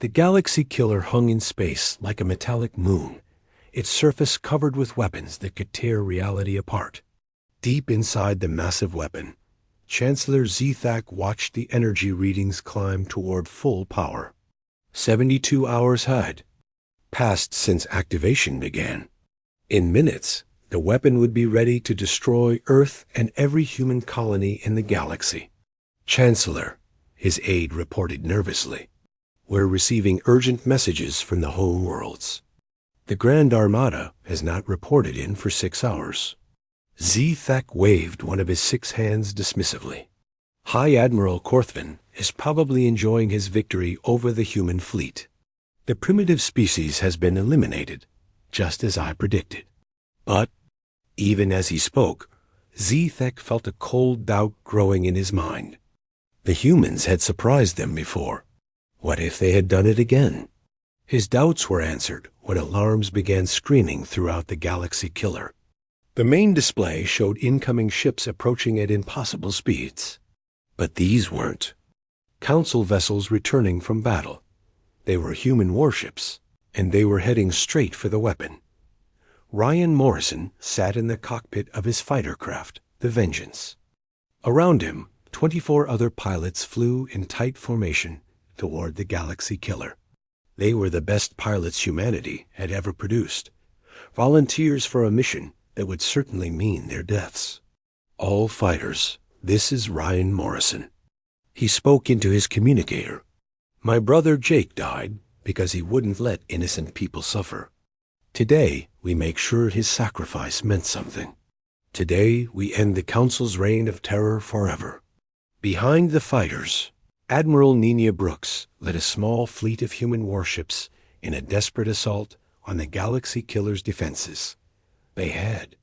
The galaxy killer hung in space like a metallic moon, its surface covered with weapons that could tear reality apart. Deep inside the massive weapon, Chancellor Zethak watched the energy readings climb toward full power. 72 hours had passed since activation began. In minutes, the weapon would be ready to destroy Earth and every human colony in the galaxy. Chancellor, his aide reported nervously, we're receiving urgent messages from the home worlds. The Grand Armada has not reported in for 6 hours. Zethak waved one of his 6 hands dismissively. High Admiral Korthvin is probably enjoying his victory over the human fleet. The primitive species has been eliminated, just as I predicted. But, even as he spoke, Zethak felt a cold doubt growing in his mind. The humans had surprised them before. What if they had done it again? His doubts were answered when alarms began screaming throughout the galaxy killer. The main display showed incoming ships approaching at impossible speeds. But these weren't Council vessels returning from battle. They were human warships, and they were heading straight for the weapon. Ryan Morrison sat in the cockpit of his fighter craft, the Vengeance. Around him, 24 other pilots flew in tight formation toward the galaxy killer. They were the best pilots humanity had ever produced, volunteers for a mission that would certainly mean their deaths. All fighters, this is Ryan Morrison. He spoke into his communicator. My brother Jake died because he wouldn't let innocent people suffer. Today, we make sure his sacrifice meant something. Today, we end the Council's reign of terror forever. Behind the fighters, Admiral Nina Brooks led a small fleet of human warships in a desperate assault on the galaxy killer's defenses. They had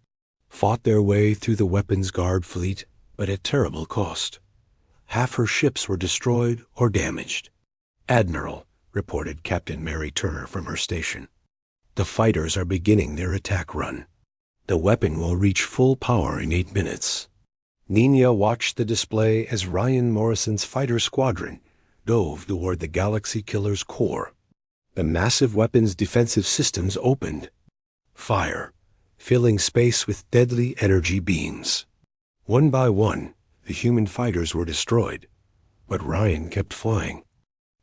fought their way through the weapons guard fleet, but at terrible cost. Half her ships were destroyed or damaged. Admiral, reported Captain Mary Turner from her station. The fighters are beginning their attack run. The weapon will reach full power in 8 minutes. Nina watched the display as Ryan Morrison's fighter squadron dove toward the galaxy killer's core. The massive weapon's defensive systems opened. Fire, filling space with deadly energy beams. One by one, the human fighters were destroyed, but Ryan kept flying.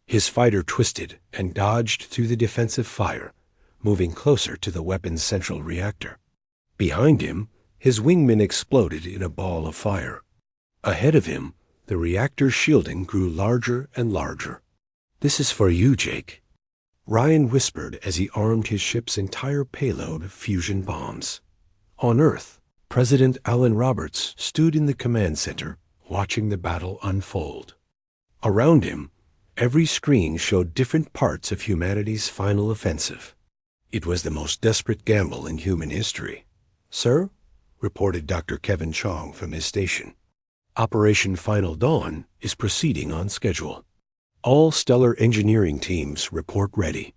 His fighter twisted and dodged through the defensive fire, moving closer to the weapon's central reactor. Behind him, his wingman exploded in a ball of fire. Ahead of him, the reactor's shielding grew larger and larger. This is for you, Jake, Ryan whispered as he armed his ship's entire payload of fusion bombs. On Earth, President Alan Roberts stood in the command center, watching the battle unfold. Around him, every screen showed different parts of humanity's final offensive. It was the most desperate gamble in human history. Sir, reported Dr. Kevin Chong from his station, Operation Final Dawn is proceeding on schedule. All stellar engineering teams report ready.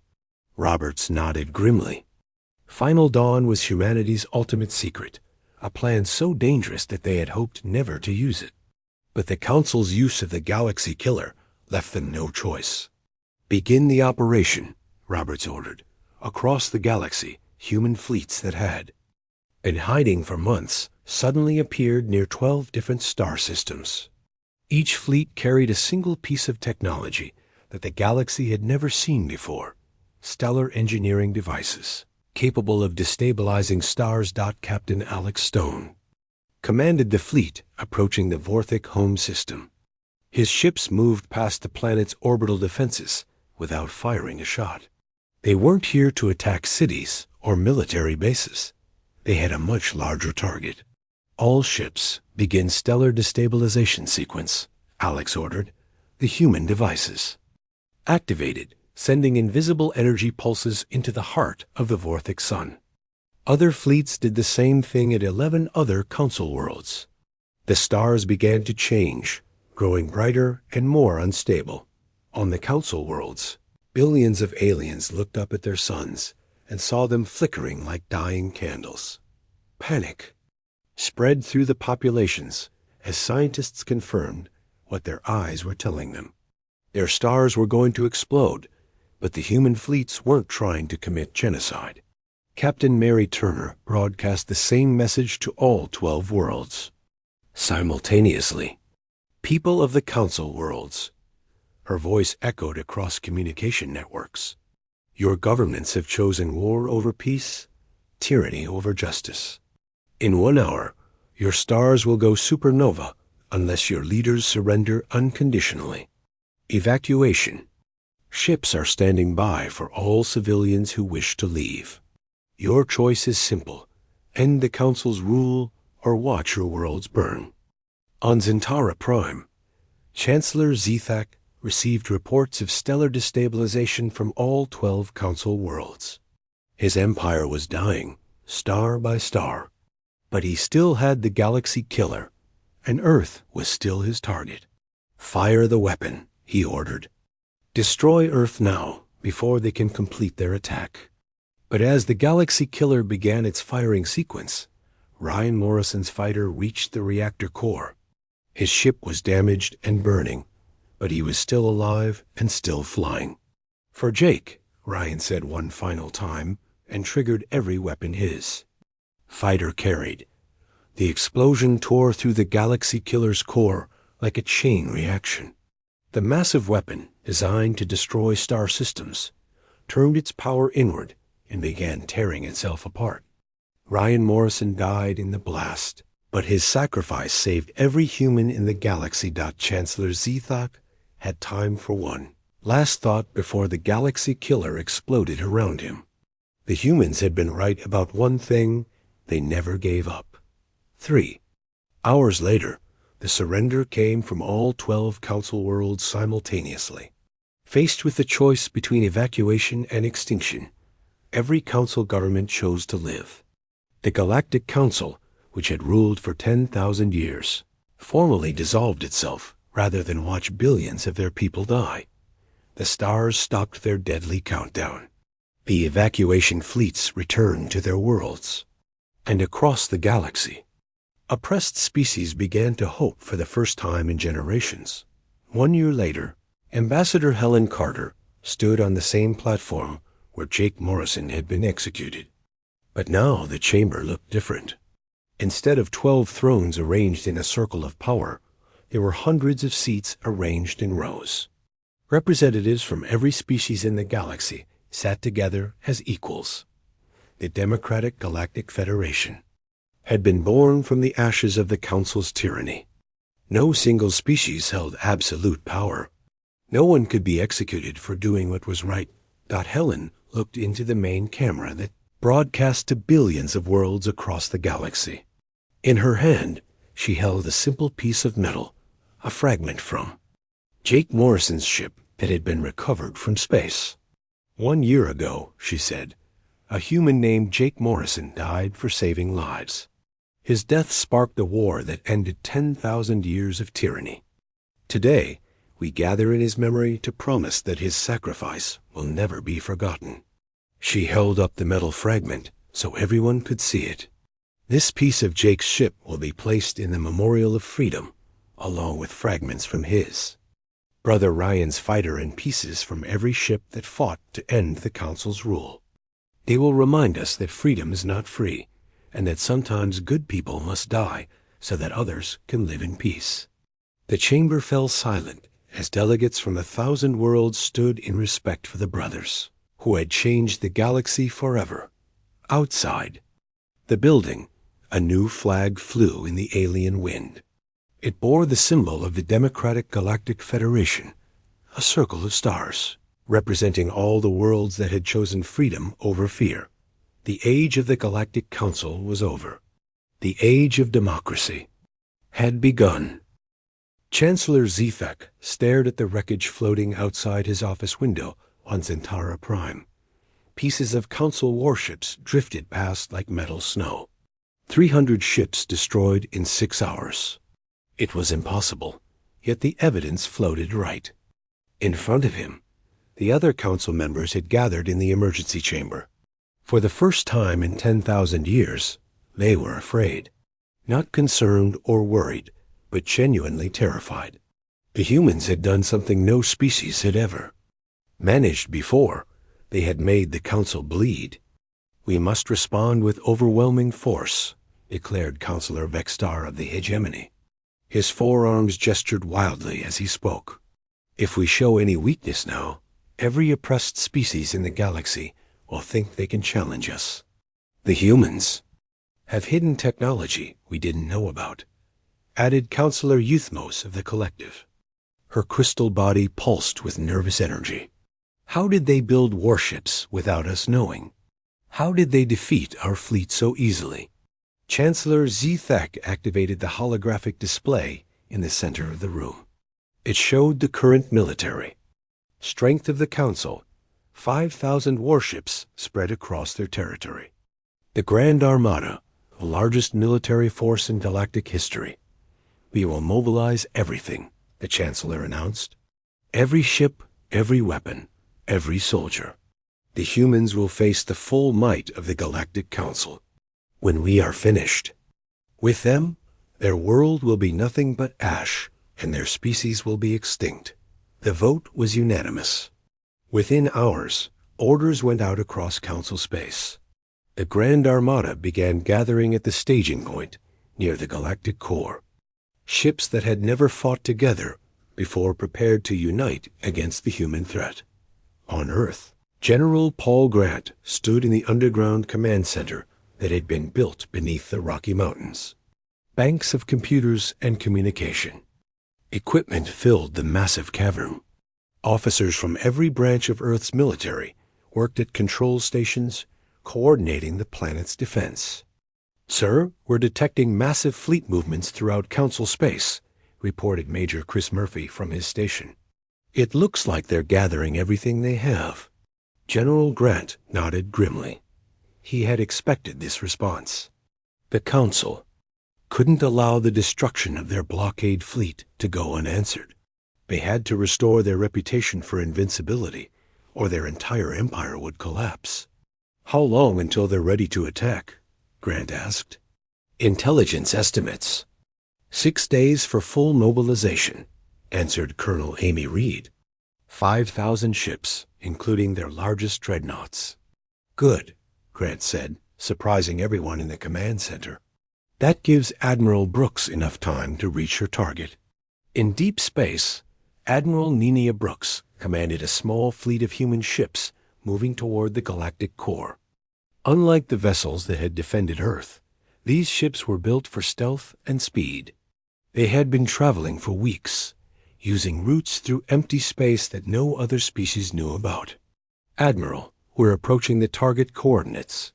Roberts nodded grimly. Final Dawn was humanity's ultimate secret, a plan so dangerous that they had hoped never to use it. But the Council's use of the galaxy killer left them no choice. Begin the operation, Roberts ordered. Across the galaxy, human fleets that had been hiding for months suddenly appeared near 12 different star systems. Each fleet carried a single piece of technology that the galaxy had never seen before, stellar engineering devices capable of destabilizing stars. Captain Alex Stone commanded the fleet approaching the Vorthic home system. His ships moved past the planet's orbital defenses without firing a shot. They weren't here to attack cities or military bases. They had a much larger target. All ships begin stellar destabilization sequence, Alex ordered. The human devices activated, sending invisible energy pulses into the heart of the Vorthic sun. Other fleets did the same thing at 11 other Council worlds. The stars began to change, growing brighter and more unstable. On the Council worlds, billions of aliens looked up at their suns and saw them flickering like dying candles. Panic spread through the populations as scientists confirmed what their eyes were telling them. Their stars were going to explode, But the human fleets weren't trying to commit genocide. Captain Mary Turner broadcast the same message to all 12 worlds. Simultaneously, people of the Council worlds. Her voice echoed across communication networks. Your governments have chosen war over peace, tyranny over justice. In 1 hour, your stars will go supernova unless your leaders surrender unconditionally. Evacuation. Ships are standing by for all civilians who wish to leave. Your choice is simple. End the Council's rule or watch your worlds burn. On Zentara Prime, Chancellor Zethak received reports of stellar destabilization from all 12 Council worlds. His empire was dying, star by star. But he still had the Galaxy Killer, and Earth was still his target. Fire the weapon, he ordered. Destroy Earth now, before they can complete their attack. But as the Galaxy Killer began its firing sequence, Ryan Morrison's fighter reached the reactor core. His ship was damaged and burning, but he was still alive and still flying. For Jake, Ryan said one final time, and triggered every weapon his. Fighter carried. The explosion tore through the Galaxy Killer's core like a chain reaction. The massive weapon, designed to destroy star systems, turned its power inward and began tearing itself apart. Ryan Morrison died in the blast, but his sacrifice saved every human in the galaxy. Chancellor Zethak had time for one last thought before the Galaxy Killer exploded around him. The humans had been right about one thing: they never gave up. 3 hours later, the surrender came from all 12 Council worlds simultaneously. Faced with the choice between evacuation and extinction, every Council government chose to live. The Galactic Council, which had ruled for 10,000 years, formally dissolved itself rather than watch billions of their people die. The stars stopped their deadly countdown. The evacuation fleets returned to their worlds. And across the galaxy, oppressed species began to hope for the first time in generations. 1 year later, Ambassador Helen Carter stood on the same platform where Jake Morrison had been executed. But now the chamber looked different. Instead of 12 thrones arranged in a circle of power, there were hundreds of seats arranged in rows. Representatives from every species in the galaxy sat together as equals. The Democratic Galactic Federation had been born from the ashes of the Council's tyranny. No single species held absolute power. No one could be executed for doing what was right. Helen looked into the main camera that broadcast to billions of worlds across the galaxy. In her hand, she held a simple piece of metal, a fragment from Jake Morrison's ship that had been recovered from space. 1 year ago, she said, a human named Jake Morrison died for saving lives. His death sparked a war that ended 10,000 years of tyranny. Today, we gather in his memory to promise that his sacrifice will never be forgotten. She held up the metal fragment so everyone could see it. This piece of Jake's ship will be placed in the Memorial of Freedom, along with fragments from his. Brother Ryan's fighter and pieces from every ship that fought to end the Council's rule. They will remind us that freedom is not free, and that sometimes good people must die so that others can live in peace. The chamber fell silent as delegates from 1,000 worlds stood in respect for the brothers, who had changed the galaxy forever. Outside the building, a new flag flew in the alien wind. It bore the symbol of the Democratic Galactic Federation, a circle of stars, representing all the worlds that had chosen freedom over fear. The age of the Galactic Council was over. The age of democracy had begun. Chancellor Zethak stared at the wreckage floating outside his office window on Zentara Prime. Pieces of Council warships drifted past like metal snow. 300 ships destroyed in 6 hours. It was impossible, yet the evidence floated right. In front of him, the other Council members had gathered in the emergency chamber. For the first time in 10,000 years, they were afraid. Not concerned or worried, but genuinely terrified. The humans had done something no species had ever. Managed before, they had made the council bleed. "We must respond with overwhelming force," declared Counselor Vextar of the Hegemony. His forearms gestured wildly as he spoke. "If we show any weakness now, every oppressed species in the galaxy will think they can challenge us. The humans have hidden technology we didn't know about," added Counselor Euthmos of the Collective. Her crystal body pulsed with nervous energy. "How did they build warships without us knowing? How did they defeat our fleet so easily?" Chancellor Zethek activated the holographic display in the center of the room. It showed the current military strength of the Council, 5,000 warships spread across their territory. The Grand Armada, the largest military force in galactic history. "We will mobilize everything," the Chancellor announced. "Every ship, every weapon, every soldier. The humans will face the full might of the Galactic Council. When we are finished with them, their world will be nothing but ash, and their species will be extinct." The vote was unanimous. Within hours, orders went out across Council space. The Grand Armada began gathering at the staging point near the galactic core. Ships that had never fought together before prepared to unite against the human threat. On Earth, General Paul Grant stood in the underground command center that had been built beneath the Rocky Mountains. Banks of computers and communication. Equipment filled the massive cavern. Officers from every branch of Earth's military worked at control stations, coordinating the planet's defense. "Sir, we're detecting massive fleet movements throughout Council space," reported Major Chris Murphy from his station. "It looks like they're gathering everything they have." General Grant nodded grimly. He had expected this response. The Council couldn't allow the destruction of their blockade fleet to go unanswered. They had to restore their reputation for invincibility, or their entire empire would collapse. "How long until they're ready to attack?" Grant asked. "Intelligence estimates 6 days for full mobilization," answered Colonel Amy Reed. 5,000 ships, including their largest dreadnoughts. "Good," Grant said, surprising everyone in the command center. "That gives Admiral Brooks enough time to reach her target." In deep space, Admiral Nenia Brooks commanded a small fleet of human ships moving toward the galactic core. Unlike the vessels that had defended Earth, these ships were built for stealth and speed. They had been traveling for weeks, using routes through empty space that no other species knew about. "Admiral, we're approaching the target coordinates,"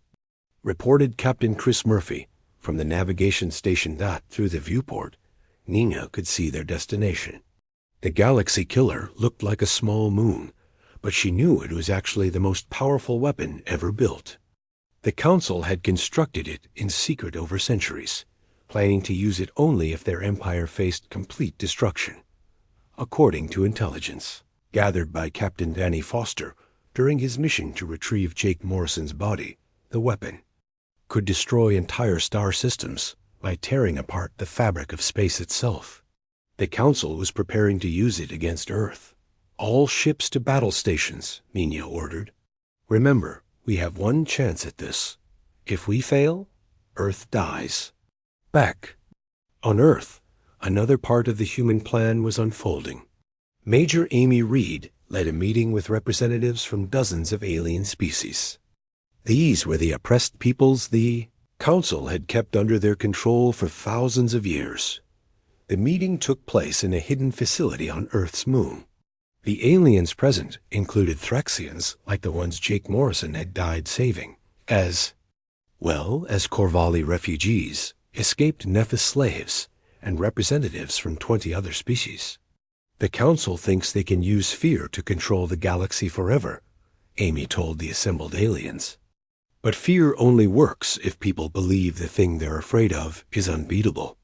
reported Captain Chris Murphy from the navigation station that, through the viewport, Nina could see their destination. The Galaxy Killer looked like a small moon, but she knew it was actually the most powerful weapon ever built. The Council had constructed it in secret over centuries, planning to use it only if their empire faced complete destruction. According to intelligence gathered by Captain Danny Foster during his mission to retrieve Jake Morrison's body, the weapon could destroy entire star systems by tearing apart the fabric of space itself. The Council was preparing to use it against Earth. "All ships to battle stations," Nina ordered. "Remember, we have one chance at this. If we fail, Earth dies." Back on Earth, another part of the human plan was unfolding. Major Amy Reed led a meeting with representatives from dozens of alien species. These were the oppressed peoples the Council had kept under their control for thousands of years. The meeting took place in a hidden facility on Earth's moon. The aliens present included Thraxians like the ones Jake Morrison had died saving, as well as Corvalli refugees, escaped Nephis slaves, and representatives from 20 other species. "The Council thinks they can use fear to control the galaxy forever," Amy told the assembled aliens. "But fear only works if people believe the thing they're afraid of is unbeatable.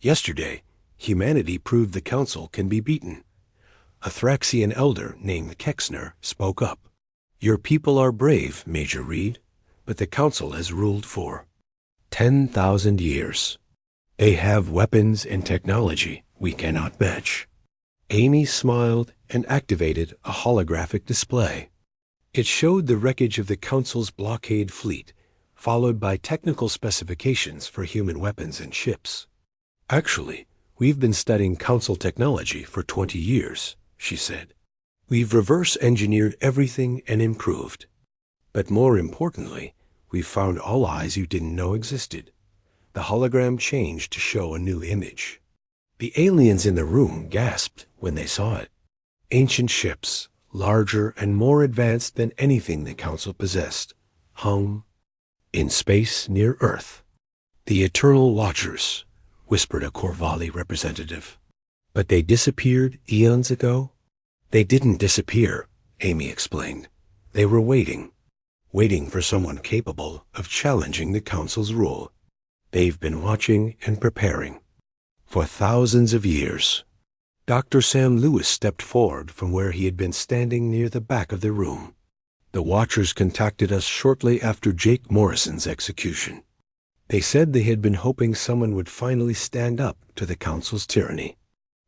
Yesterday, humanity proved the Council can be beaten." A Thraxian elder named Kexner spoke up. "Your people are brave, Major Reed, but the Council has ruled for 10,000 years. They have weapons and technology we cannot match. Amy smiled and activated a holographic display. It showed the wreckage of the Council's blockade fleet, followed by technical specifications for human weapons and ships. "Actually, we've been studying Council technology for 20 years, she said. "We've reverse-engineered everything and improved. But more importantly, we've found allies you didn't know existed." The hologram changed to show a new image. The aliens in the room gasped when they saw it. Ancient ships, larger and more advanced than anything the Council possessed, hung in space near Earth. "The Eternal Watchers," whispered a Corvalli representative. "But they disappeared eons ago?" "They didn't disappear," Amy explained. "They were waiting for someone capable of challenging the Council's rule. They've been watching and preparing for thousands of years." Dr. Sam Lewis stepped forward from where he had been standing near the back of the room. "The Watchers contacted us shortly after Jake Morrison's execution. They said they had been hoping someone would finally stand up to the Council's tyranny.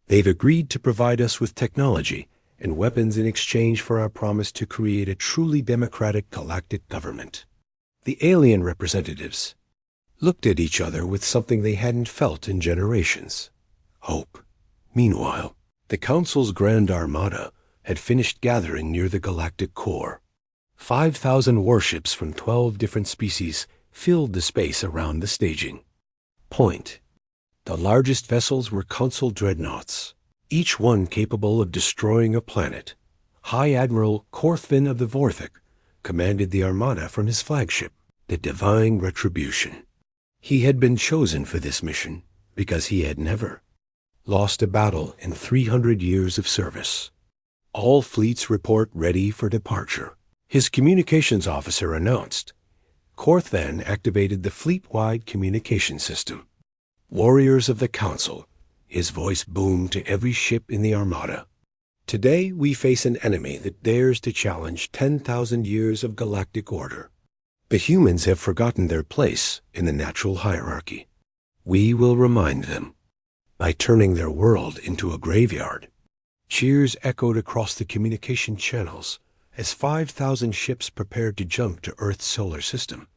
They've agreed to provide us with technology and weapons in exchange for our promise to create a truly democratic galactic government." The alien representatives looked at each other with something they hadn't felt in generations: hope. Meanwhile, the Council's Grand Armada had finished gathering near the galactic core. 5,000 warships from 12 different species filled the space around the staging point. The largest vessels were Council dreadnoughts, each one capable of destroying a planet. High Admiral Korthvin of the Vorthik commanded the armada from his flagship, the Divine Retribution. He had been chosen for this mission because he had never lost a battle in 300 years of service. "All fleets report ready for departure," his communications officer announced. Korthvan activated the fleet-wide communication system. "Warriors of the Council," his voice boomed to every ship in the armada. "Today we face an enemy that dares to challenge 10,000 years of galactic order. The humans have forgotten their place in the natural hierarchy. We will remind them by turning their world into a graveyard." Cheers echoed across the communication channels as 5,000 ships prepared to jump to Earth's solar system.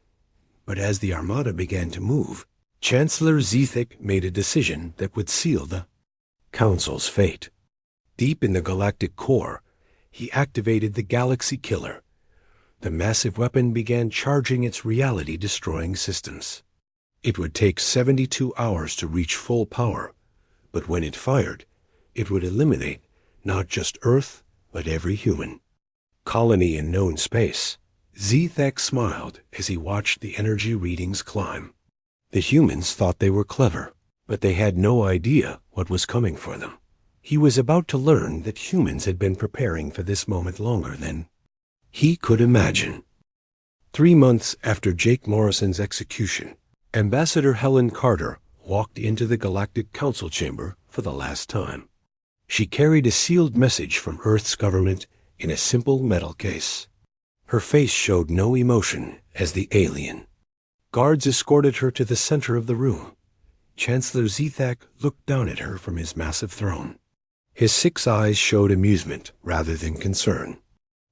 But as the armada began to move, Chancellor Zethik made a decision that would seal the Council's fate. Deep in the galactic core, he activated the Galaxy Killer. The massive weapon began charging its reality-destroying systems. It would take 72 hours to reach full power, but when it fired, it would eliminate not just Earth, but every human colony in known space. Zethek smiled as he watched the energy readings climb. The humans thought they were clever, but they had no idea what was coming for them. He was about to learn that humans had been preparing for this moment longer than he could imagine. 3 months after Jake Morrison's execution, Ambassador Helen Carter walked into the Galactic Council chamber for the last time. She carried a sealed message from Earth's government in a simple metal case. Her face showed no emotion as the alien. Guards escorted her to the center of the room. Chancellor Zethak looked down at her from his massive throne. His 6 eyes showed amusement rather than concern.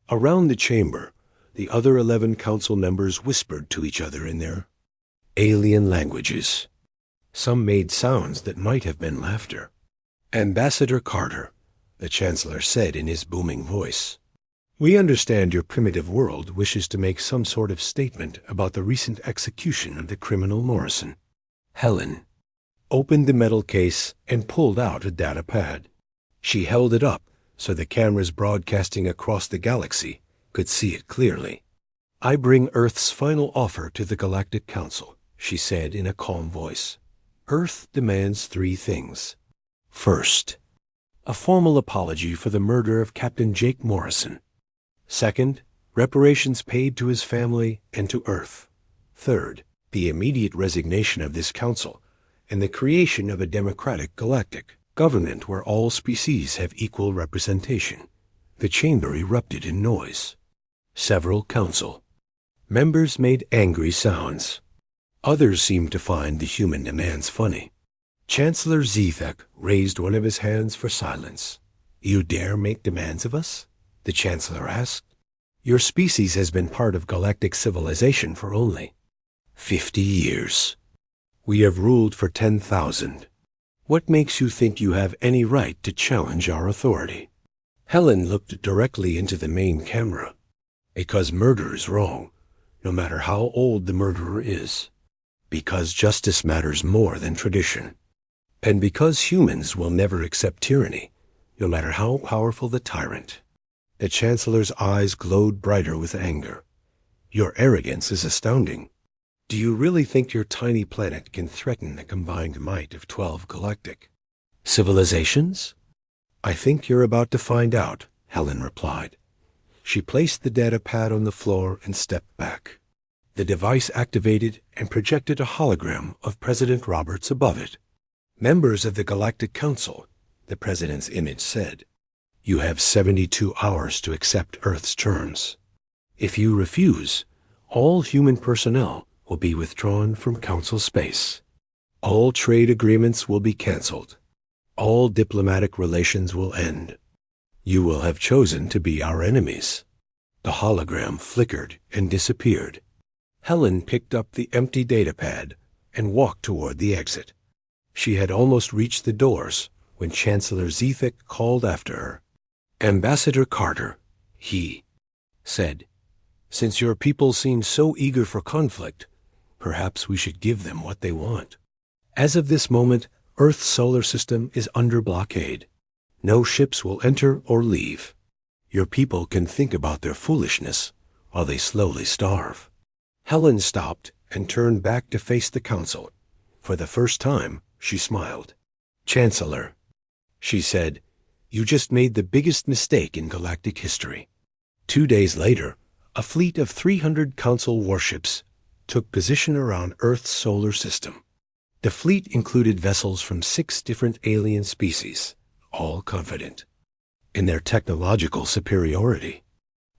Around the chamber, the other 11 council members whispered to each other in their alien languages. Some made sounds that might have been laughter. "Ambassador Carter," the Chancellor said in his booming voice, "we understand your primitive world wishes to make some sort of statement about the recent execution of the criminal Morrison." Helen opened the metal case and pulled out a data pad. She held it up so the cameras broadcasting across the galaxy could see it clearly. "I bring Earth's final offer to the Galactic Council," she said in a calm voice. "Earth demands 3 things. First, a formal apology for the murder of Captain Jake Morrison. Second, reparations paid to his family and to Earth. Third, the immediate resignation of this council and the creation of a democratic galactic government where all species have equal representation." The chamber erupted in noise. Several council members made angry sounds. Others seemed to find the human demands funny. Chancellor Zethek raised one of his hands for silence. You dare make demands of us? The Chancellor asked. Your species has been part of galactic civilization for only 50 years. We have ruled for 10,000. What makes you think you have any right to challenge our authority? Helen looked directly into the main camera. Because murder is wrong, no matter how old the murderer is. Because justice matters more than tradition. And because humans will never accept tyranny, no matter how powerful the tyrant. The Chancellor's eyes glowed brighter with anger. Your arrogance is astounding. Do you really think your tiny planet can threaten the combined might of 12 galactic civilizations? I think you're about to find out, Helen replied. She placed the data pad on the floor and stepped back. The device activated and projected a hologram of President Roberts above it. Members of the Galactic Council, the President's image said. You have 72 hours to accept Earth's terms. If you refuse, all human personnel will be withdrawn from Council space. All trade agreements will be canceled. All diplomatic relations will end. You will have chosen to be our enemies. The hologram flickered and disappeared. Helen picked up the empty datapad and walked toward the exit. She had almost reached the doors when Chancellor Zethek called after her. Ambassador Carter, he said, since your people seem so eager for conflict, perhaps we should give them what they want. As of this moment, Earth's solar system is under blockade. No ships will enter or leave. Your people can think about their foolishness while they slowly starve. Helen stopped and turned back to face the council. For the first time, she smiled. Chancellor, she said, you just made the biggest mistake in galactic history. 2 days later, a fleet of 300 Council warships took position around Earth's solar system. The fleet included vessels from 6 different alien species, all confident in their technological superiority.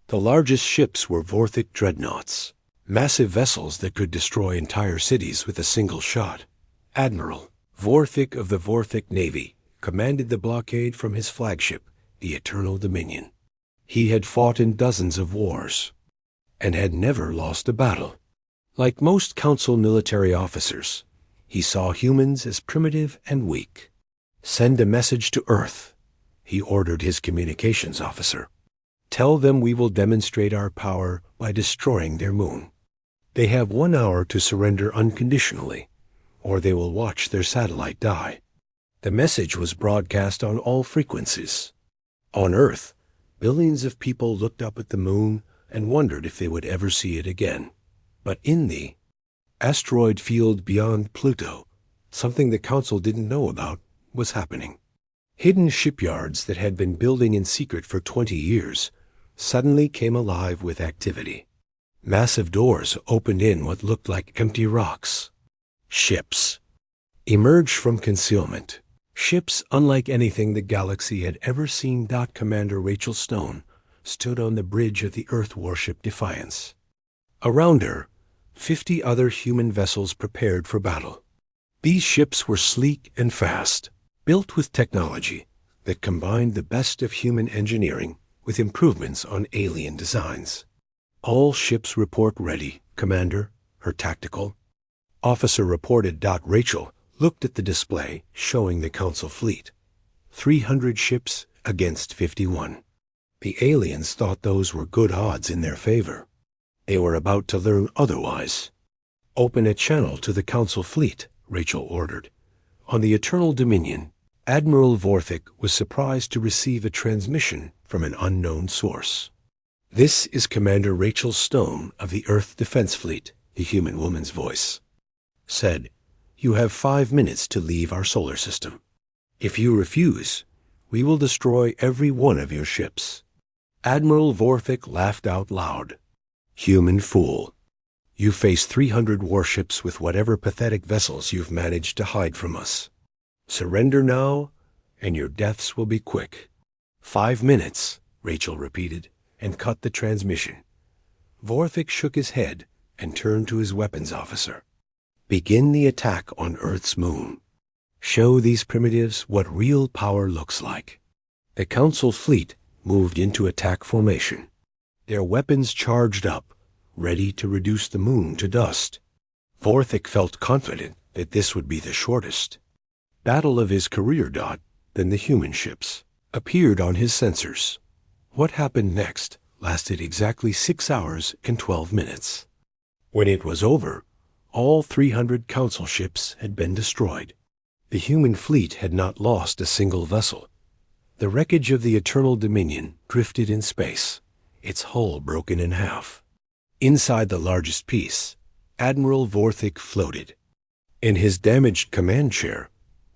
The largest ships were Vorthic dreadnoughts, massive vessels that could destroy entire cities with a single shot. Admiral Vorthic of the Vorthic Navy commanded the blockade from his flagship, the Eternal Dominion. He had fought in dozens of wars and had never lost a battle. Like most Council military officers, he saw humans as primitive and weak. Send a message to Earth, he ordered his communications officer. Tell them we will demonstrate our power by destroying their moon. They have 1 hour to surrender unconditionally, or they will watch their satellite die. The message was broadcast on all frequencies. On Earth, billions of people looked up at the moon and wondered if they would ever see it again. But in the asteroid field beyond Pluto, something the Council didn't know about was happening. Hidden shipyards that had been building in secret for 20 years suddenly came alive with activity. Massive doors opened in what looked like empty rocks. Ships emerged from concealment. Ships unlike anything the galaxy had ever seen. Commander Rachel Stone stood on the bridge of the Earth warship Defiance. Around her, 50 other human vessels prepared for battle. These ships were sleek and fast, built with technology that combined the best of human engineering with improvements on alien designs. All ships report ready, Commander, her tactical officer reported. Rachel looked at the display showing the Council fleet. 300 ships against 51. The aliens thought those were good odds in their favor. They were about to learn otherwise. Open a channel to the Council fleet, Rachel ordered. On the Eternal Dominion, Admiral Vorthic was surprised to receive a transmission from an unknown source. This is Commander Rachel Stone of the Earth Defense Fleet, the human woman's voice said. You have 5 minutes to leave our solar system. If you refuse, we will destroy every one of your ships. Admiral Vorthic laughed out loud. Human fool. You face 300 warships with whatever pathetic vessels you've managed to hide from us. Surrender now, and your deaths will be quick. 5 minutes, Rachel repeated, and cut the transmission. Vorthic shook his head and turned to his weapons officer. Begin the attack on Earth's moon. Show these primitives what real power looks like. The Council fleet moved into attack formation, their weapons charged up, ready to reduce the moon to dust. Vorthik felt confident that this would be the shortest battle of his career. Then the human ships appeared on his sensors. What happened next lasted exactly 6 hours and 12 minutes. When it was over, all 300 Council ships had been destroyed. The human fleet had not lost a single vessel. The wreckage of the Eternal Dominion drifted in space, its hull broken in half. Inside the largest piece, Admiral Vorthik floated. In his damaged command chair,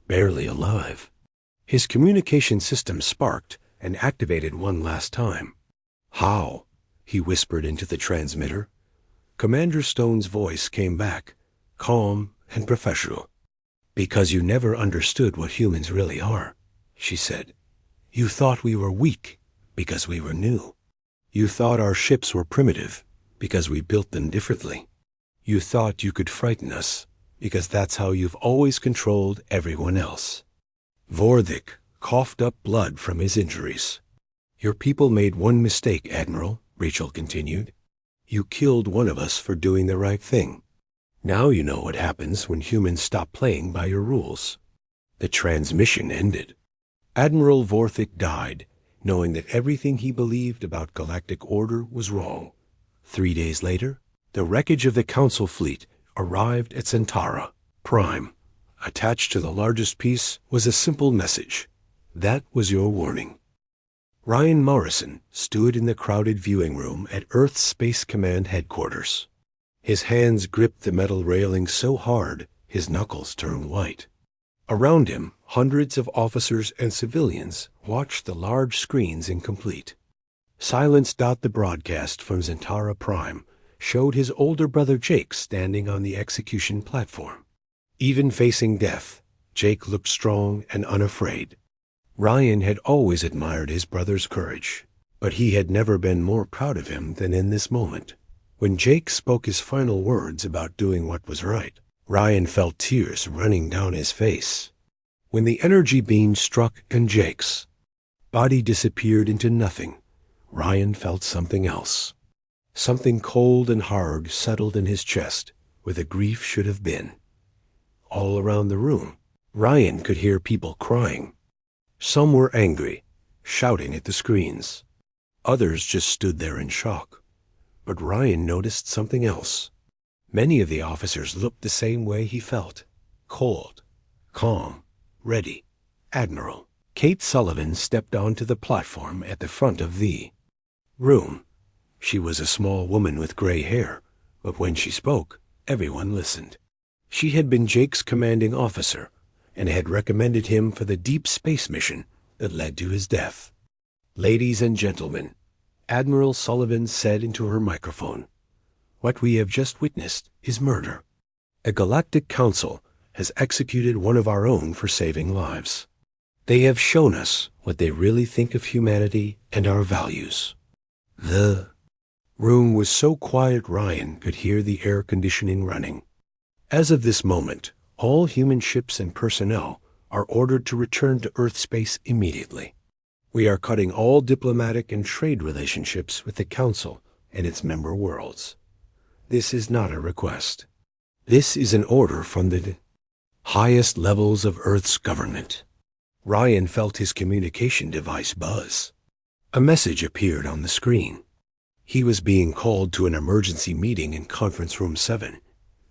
barely alive. His communication system sparked and activated one last time. "How?" he whispered into the transmitter. Commander Stone's voice came back, calm and professional. "Because you never understood what humans really are," she said. "You thought we were weak because we were new. You thought our ships were primitive because we built them differently. You thought you could frighten us because that's how you've always controlled everyone else." Vorthik coughed up blood from his injuries. "Your people made one mistake, Admiral," Rachel continued. "You killed one of us for doing the right thing. Now you know what happens when humans stop playing by your rules." The transmission ended. Admiral Vorthik died, knowing that everything he believed about galactic order was wrong. 3 days later, the wreckage of the Council fleet arrived at Centaura Prime. Attached to the largest piece was a simple message. "That was your warning." Ryan Morrison stood in the crowded viewing room at Earth Space Command headquarters. His hands gripped the metal railing so hard his knuckles turned white. Around him, hundreds of officers and civilians watched the large screens incomplete. Silence. The broadcast from Centaura Prime showed his older brother Jake standing on the execution platform. Even facing death, Jake looked strong and unafraid. Ryan had always admired his brother's courage, but he had never been more proud of him than in this moment. When Jake spoke his final words about doing what was right, Ryan felt tears running down his face. When the energy beam struck and Jake's body disappeared into nothing, Ryan felt something else. Something cold and hard settled in his chest, where the grief should have been. All around the room, Ryan could hear people crying. Some were angry, shouting at the screens. Others just stood there in shock. But Ryan noticed something else. Many of the officers looked the same way he felt. Cold, calm, ready. Admiral Kate Sullivan stepped onto the platform at the front of the room. She was a small woman with gray hair, but when she spoke, everyone listened. She had been Jake's commanding officer and had recommended him for the deep space mission that led to his death. "Ladies and gentlemen," Admiral Sullivan said into her microphone, "what we have just witnessed is murder. A galactic council has executed one of our own for saving lives. They have shown us what they really think of humanity and our values." The room was so quiet Ryan could hear the air conditioning running. "As of this moment, all human ships and personnel are ordered to return to Earth space immediately. We are cutting all diplomatic and trade relationships with the Council and its member worlds. This is not a request. This is an order from the highest levels of Earth's government." Ryan felt his communication device buzz. A message appeared on the screen. He was being called to an emergency meeting in Conference Room 7.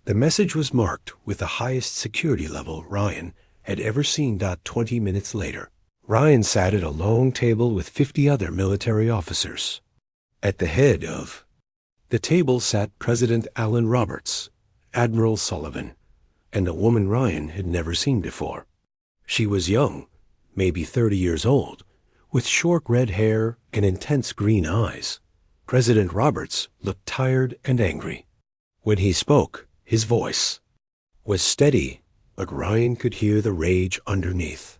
The message was marked with the highest security level Ryan had ever seen. 20 minutes later, Ryan sat at a long table with 50 other military officers. At the head of the table sat President Alan Roberts, Admiral Sullivan, and a woman Ryan had never seen before. She was young, maybe 30 years old, with short red hair and intense green eyes. President Roberts looked tired and angry. When he spoke, his voice was steady, but Ryan could hear the rage underneath.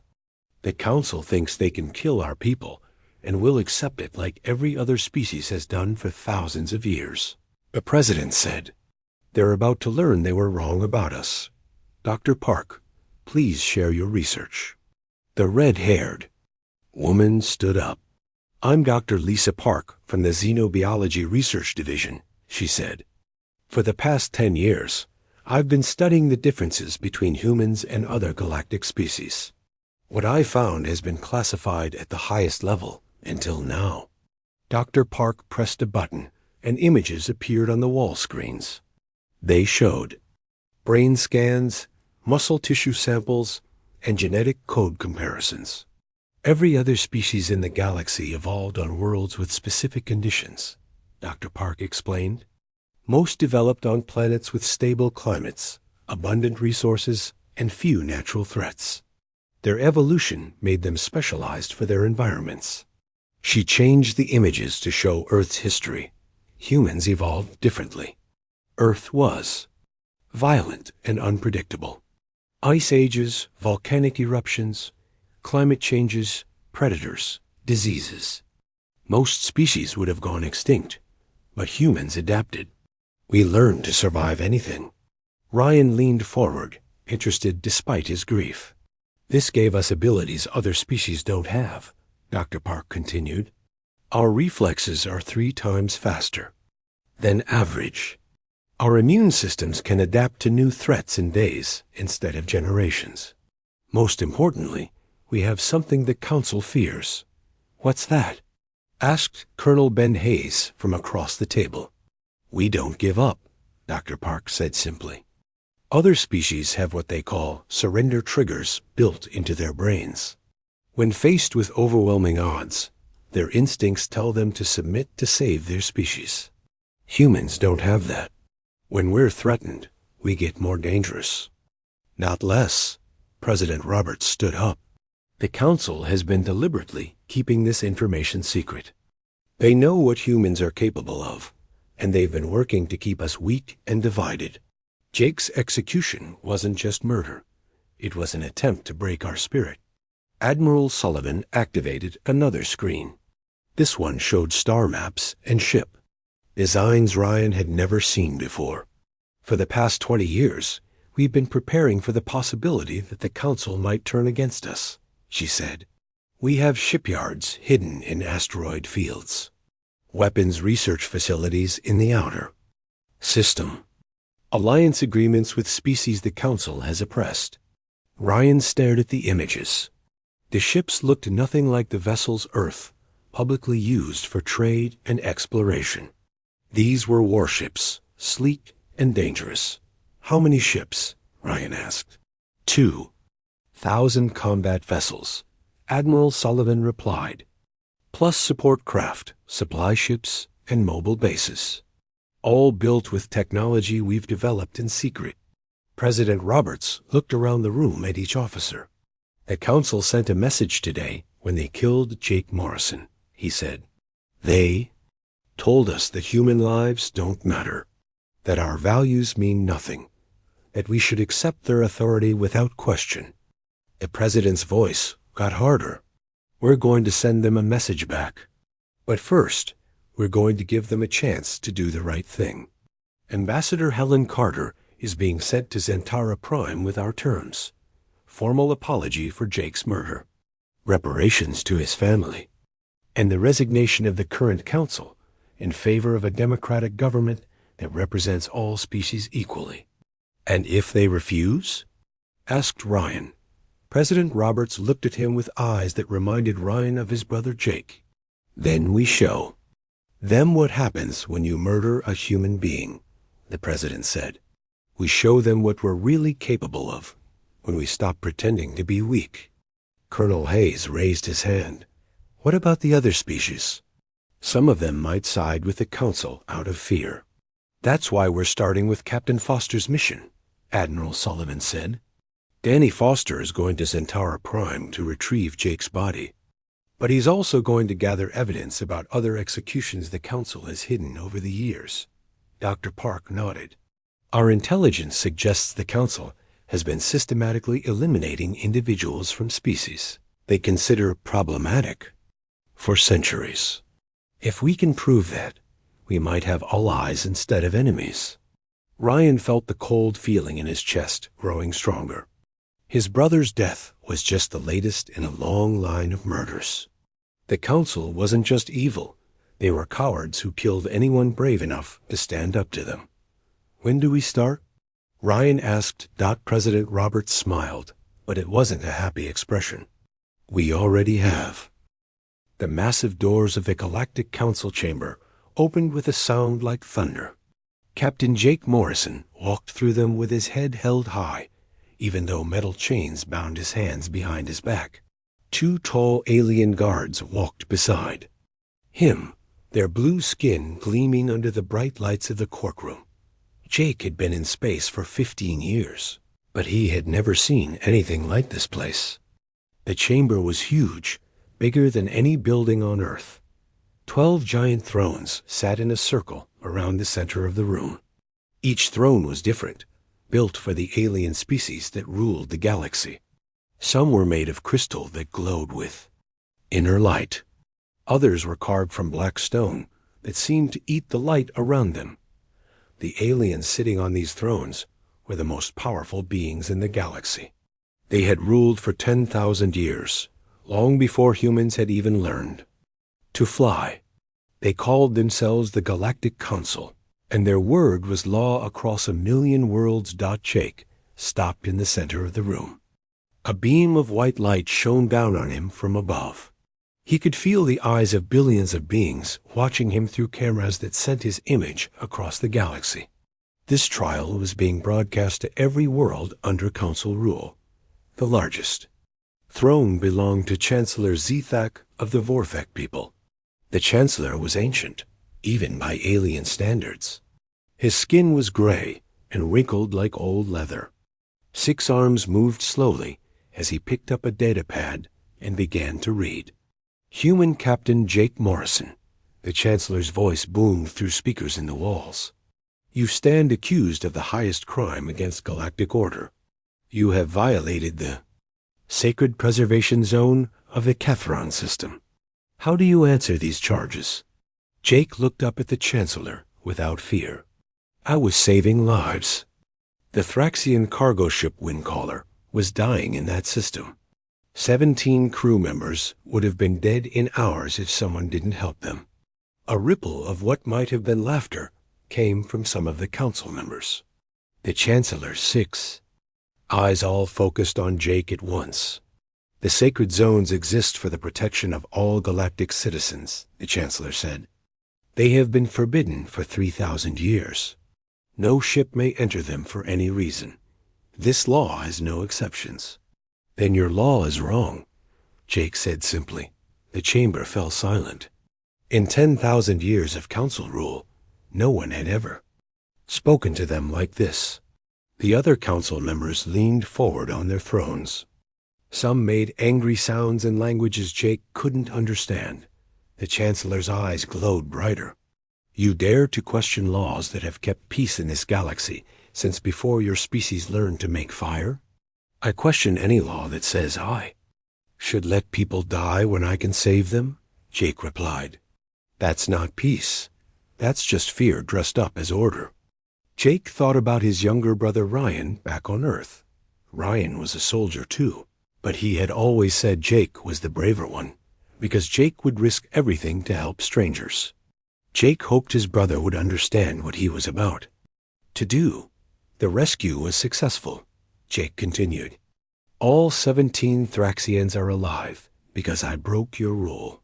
"The Council thinks they can kill our people, and will accept it like every other species has done for thousands of years," the president said. "They're about to learn they were wrong about us. Dr. Park, please share your research." The red-haired Woman stood up. "I'm Dr. Lisa Park from the Xenobiology Research Division," she said. "For the past 10 years, I've been studying the differences between humans and other galactic species. What I found has been classified at the highest level until now." Dr. Park pressed a button, and images appeared on the wall screens. They showed brain scans, muscle tissue samples, and genetic code comparisons. Every other species in the galaxy evolved on worlds with specific conditions, Dr. Park explained. Most developed on planets with stable climates, abundant resources, and few natural threats. Their evolution made them specialized for their environments. She changed the images to show Earth's history. Humans evolved differently. Earth was violent and unpredictable. Ice ages, volcanic eruptions, climate changes, predators, diseases. Most species would have gone extinct, but humans adapted. We learned to survive anything. Ryan leaned forward, interested despite his grief. "This gave us abilities other species don't have," Dr. Park continued. "Our reflexes are 3 times faster than average. Our immune systems can adapt to new threats in days instead of generations. Most importantly, we have something the Council fears." "What's that?" asked Colonel Ben Hayes from across the table. "We don't give up," Dr. Park said simply. "Other species have what they call surrender triggers built into their brains. When faced with overwhelming odds, their instincts tell them to submit to save their species. Humans don't have that. When we're threatened, we get more dangerous." "Not less." President Roberts stood up. "The Council has been deliberately keeping this information secret. They know what humans are capable of, and they've been working to keep us weak and divided. Jake's execution wasn't just murder. It was an attempt to break our spirit." Admiral Sullivan activated another screen. This one showed star maps and ship, designs Ryan had never seen before. "For the past 20 years, we've been preparing for the possibility that the Council might turn against us," she said. "We have shipyards hidden in asteroid fields, weapons research facilities in the outer system, alliance agreements with species the Council has oppressed." Ryan stared at the images. The ships looked nothing like the vessels Earth publicly used for trade and exploration. These were warships, sleek and dangerous. "How many ships?" Ryan asked. 2,000 combat vessels, Admiral Sullivan replied, "plus support craft, supply ships, and mobile bases. All built with technology we've developed in secret." President Roberts looked around the room at each officer. "The Council sent a message today when they killed Jake Morrison," he said. "They told us that human lives don't matter, that our values mean nothing, that we should accept their authority without question." The President's voice got harder. "We're going to send them a message back. But first, we're going to give them a chance to do the right thing. Ambassador Helen Carter is being sent to Zentara Prime with our terms. Formal apology for Jake's murder, reparations to his family, and the resignation of the current Council in favor of a democratic government that represents all species equally." "And if they refuse?" asked Ryan. President Roberts looked at him with eyes that reminded Ryan of his brother Jake. "Then we show them what happens when you murder a human being," the President said. "We show them what we're really capable of when we stop pretending to be weak." Colonel Hayes raised his hand. "What about the other species? Some of them might side with the Council out of fear." "That's why we're starting with Captain Foster's mission," Admiral Sullivan said. "Danny Foster is going to Zentara Prime to retrieve Jake's body. But he's also going to gather evidence about other executions the Council has hidden over the years." Dr. Park nodded. "Our intelligence suggests the Council has been systematically eliminating individuals from species they consider problematic for centuries. If we can prove that, we might have allies instead of enemies." Ryan felt the cold feeling in his chest growing stronger. His brother's death was just the latest in a long line of murders. The council wasn't just evil. They were cowards who killed anyone brave enough to stand up to them. "When do we start?" Ryan asked. President Roberts smiled, but it wasn't a happy expression. "We already have." The massive doors of the Galactic Council chamber opened with a sound like thunder. Captain Jake Morrison walked through them with his head held high, even though metal chains bound his hands behind his back. 2 tall alien guards walked beside him, their blue skin gleaming under the bright lights of the courtroom. Jake had been in space for 15 years, but he had never seen anything like this place. The chamber was huge, bigger than any building on Earth. 12 giant thrones sat in a circle around the center of the room. Each throne was different, built for the alien species that ruled the galaxy. Some were made of crystal that glowed with inner light. Others were carved from black stone that seemed to eat the light around them. The aliens sitting on these thrones were the most powerful beings in the galaxy. They had ruled for 10,000 years, long before humans had even learned to fly. They called themselves the Galactic Council, and their word was law across 1,000,000 worlds. Jake stopped in the center of the room. A beam of white light shone down on him from above. He could feel the eyes of billions of beings watching him through cameras that sent his image across the galaxy. This trial was being broadcast to every world under Council rule. The largest throne belonged to Chancellor Zethak of the Vorfek people. The Chancellor was ancient, even by alien standards. His skin was gray and wrinkled like old leather. 6 arms moved slowly as he picked up a data pad and began to read. "Human Captain Jake Morrison," the Chancellor's voice boomed through speakers in the walls. "You stand accused of the highest crime against galactic order. You have violated the sacred preservation zone of the Kethron system. How do you answer these charges?" Jake looked up at the Chancellor without fear. "I was saving lives. The Thraxian cargo ship Windcaller was dying in that system. 17 crew members would have been dead in hours if someone didn't help them." A ripple of what might have been laughter came from some of the council members. The Chancellor's 6 eyes all focused on Jake at once. "The sacred zones exist for the protection of all galactic citizens," the Chancellor said. "They have been forbidden for 3,000 years. No ship may enter them for any reason. This law has no exceptions." "Then your law is wrong," Jake said simply. The chamber fell silent. In 10,000 years of council rule, no one had ever spoken to them like this. The other council members leaned forward on their thrones. Some made angry sounds in languages Jake couldn't understand. The Chancellor's eyes glowed brighter. "You dare to question laws that have kept peace in this galaxy since before your species learned to make fire?" "I question any law that says I should let people die when I can save them," Jake replied. "That's not peace. That's just fear dressed up as order." Jake thought about his younger brother Ryan back on Earth. Ryan was a soldier too, but he had always said Jake was the braver one, because Jake would risk everything to help strangers. Jake hoped his brother would understand what he was about to do. "The rescue was successful," Jake continued. "All 17 Thraxians are alive because I broke your rule.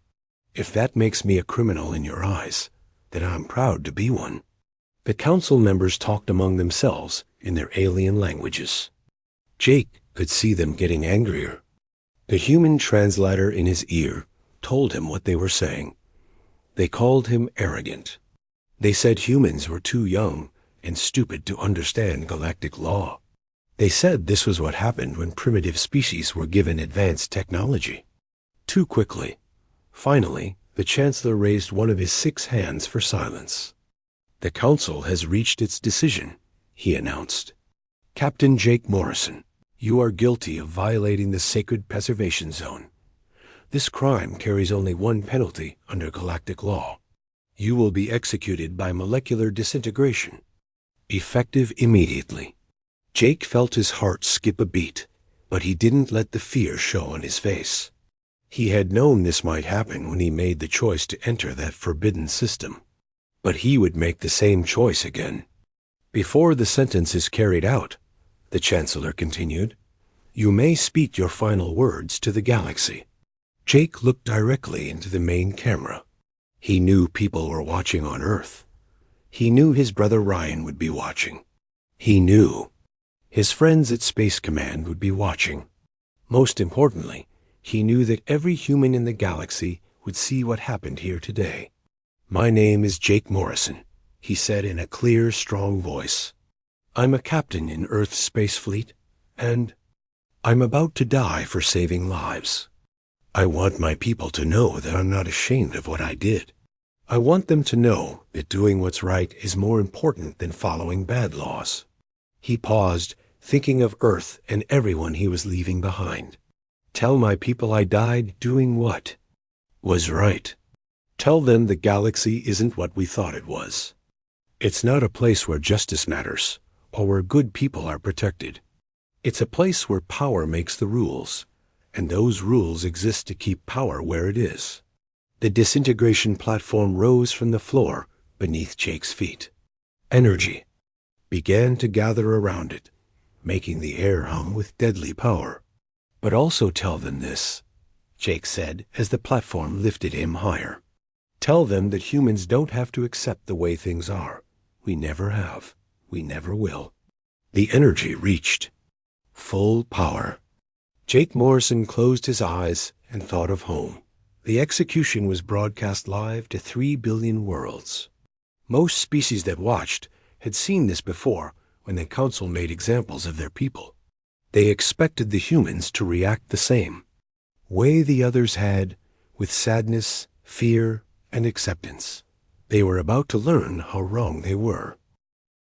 If that makes me a criminal in your eyes, then I'm proud to be one." The council members talked among themselves in their alien languages. Jake could see them getting angrier. The human translator in his ear told him what they were saying. They called him arrogant. They said humans were too young and stupid to understand galactic law. They said this was what happened when primitive species were given advanced technology. Too quickly. Finally, the Chancellor raised one of his 6 hands for silence. "The Council has reached its decision," he announced. "Captain Jake Morrison, you are guilty of violating the sacred preservation zone. This crime carries only one penalty under galactic law. You will be executed by molecular disintegration, effective immediately." Jake felt his heart skip a beat, but he didn't let the fear show on his face. He had known this might happen when he made the choice to enter that forbidden system. But he would make the same choice again. Before the sentence is carried out, the Chancellor continued, you may speak your final words to the galaxy. Jake looked directly into the main camera. He knew people were watching on Earth. He knew his brother Ryan would be watching. He knew his friends at Space Command would be watching. Most importantly, he knew that every human in the galaxy would see what happened here today. My name is Jake Morrison, he said in a clear, strong voice. I'm a captain in Earth's space fleet, and I'm about to die for saving lives. I want my people to know that I'm not ashamed of what I did. I want them to know that doing what's right is more important than following bad laws. He paused, thinking of Earth and everyone he was leaving behind. Tell my people I died doing what was right. Tell them the galaxy isn't what we thought it was. It's not a place where justice matters, or where good people are protected. It's a place where power makes the rules, and those rules exist to keep power where it is. The disintegration platform rose from the floor beneath Jake's feet. Energy began to gather around it, making the air hum with deadly power. But also tell them this, Jake said as the platform lifted him higher. Tell them that humans don't have to accept the way things are. We never have. We never will. The energy reached full power. Jake Morrison closed his eyes and thought of home. The execution was broadcast live to 3 billion worlds. Most species that watched had seen this before when the Council made examples of their people. They expected the humans to react the same way the others had, with sadness, fear, and acceptance. They were about to learn how wrong they were.